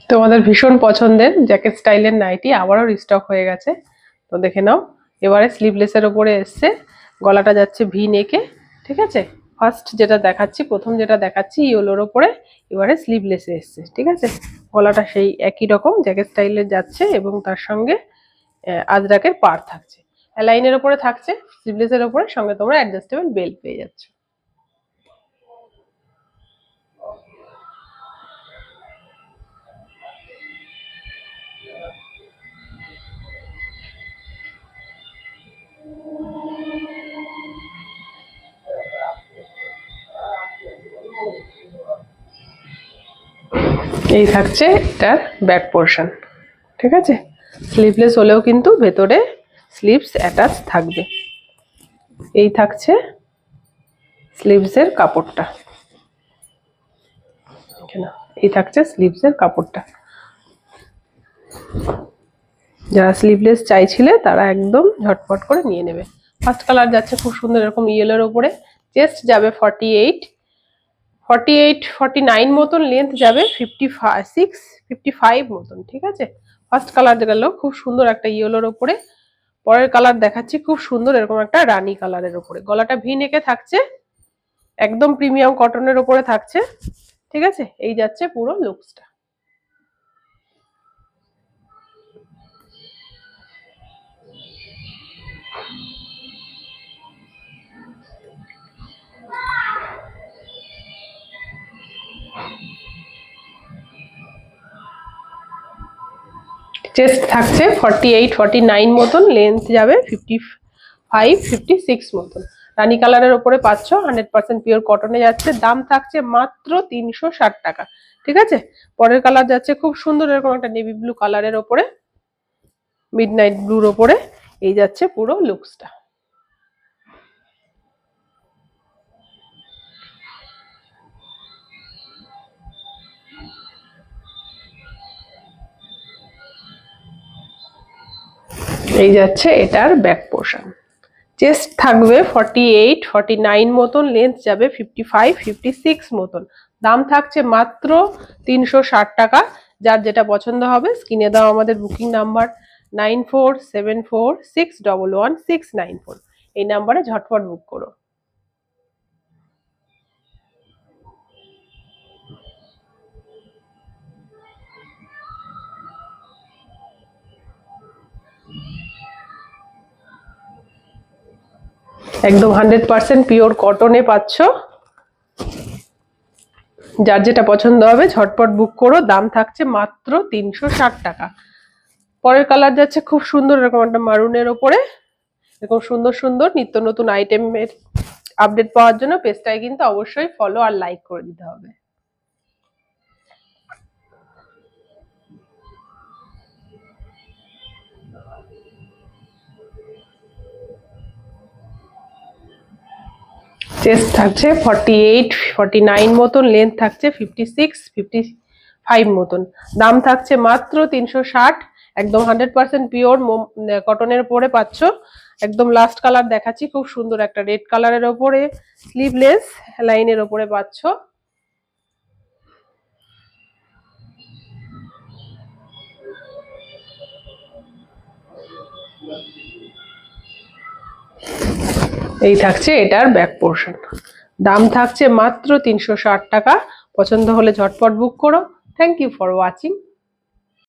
তোমাদের ভীষণ পছন্দের জ্যাকেট স্টাইলের নাইটি আবারও রিস্টক হয়ে গেছে, তো দেখে নাও। এবারে স্লিভলেসের ওপরে এসছে, গলাটা যাচ্ছে ভি নেকে, ঠিক আছে। ফার্স্ট যেটা দেখাচ্ছি, প্রথম যেটা দেখাচ্ছি ইয়েলোর ওপরে, এবারে স্লিভলেসে এসছে, ঠিক আছে। গলাটা সেই একই রকম জ্যাকেট স্টাইলের যাচ্ছে এবং তার সঙ্গে আজরাকের পাড় থাকছে, লাইনের ওপরে থাকছে, স্লিভলেসের ওপরে, সঙ্গে তোমরা অ্যাডজাস্টেবল বেল্ট পেয়ে যাচ্ছ। এই থাকছে এটার ব্যাক পোর্শন, ঠিক আছে। স্লিভলেস হলেও কিন্তু ভেতরে স্লিভস অ্যাটাচ থাকবে। এই থাকছে স্লিভসের কাপড়টা, এই থাকছে স্লিভসের কাপড়টা। যারা স্লিভলেস চাইছিলে তারা একদম ঝটপট করে নিয়ে নেবে। ফার্স্ট কালার যাচ্ছে খুব সুন্দর এরকম ইয়েলোর ওপরে, চেস্ট যাবে 48, 49 মতন, লেন্থ যাবে 55 মতন, ঠিক আছে। ফার্স্ট কালার গেল খুব সুন্দর একটা ইয়েলোর ওপরে। পরের কালার দেখাচ্ছি খুব সুন্দর এরকম একটা রানী কালারের ওপরে, গলাটা ভি নেকে থাকছে, একদম প্রিমিয়াম কটনের ওপরে থাকছে, ঠিক আছে। এই যাচ্ছে পুরো লুকসটা। চেস্ট থাকছে 48, 49 মতন, লেন্থ যাবে 55, 56 মতন। রানী কালারের ওপরে পাচ্ছ, 100% পিওর কটনে যাচ্ছে। দাম থাকছে মাত্র 360 টাকা, ঠিক আছে। পরের কালার যাচ্ছে খুব সুন্দর এরকম একটা নেভি ব্লু কালারের ওপরে, মিডনাইট ব্লুর ওপরে। এই যাচ্ছে পুরো লুকসটা। এই যাচ্ছে এটার ব্যাক পোর্শন। চেস্ট থাকবে 48, 49 মতন, লেন্থ যাবে 55, 56 মতন। দাম থাকছে মাত্র 360 টাকা। যার যেটা পছন্দ হবে স্ক্রিনে দাও আমাদের বুকিং নাম্বার 9474611694, এই নাম্বারে ঝটপট বুক করো। একদম 100% পিওর কটনে পাচ্ছ। যার যেটা পছন্দ হবে ঝটপট বুক করো। দাম থাকছে মাত্র 360 টাকা। পরের কালার যাচ্ছে খুব সুন্দর এরকম একটা মারুনের ওপরে। এরকম সুন্দর সুন্দর নিত্য নতুন আইটেমের আপডেট পাওয়ার জন্য পেজটাকে কিন্তু অবশ্যই ফলো আর লাইক করে দিতে হবে। চেস্ট থাকছে 48, 49 মতন, লেন্থ থাকছে 56, 55 মতন। দাম থাকছে মাত্র 360। একদম 100% পিওর কটনের উপরে পাচ্ছ। একদম লাস্ট কালার দেখাচ্ছি, খুব সুন্দর একটা রেড কালারের ওপরে, স্লিভলেস লাইনের ওপরে পাচ্ছ। এই থাকছে এটার ব্যাক পোর্শন। দাম থাকছে মাত্র 360 টাকা। পছন্দ হলে ঝটপট বুক করো। Thank you for watching.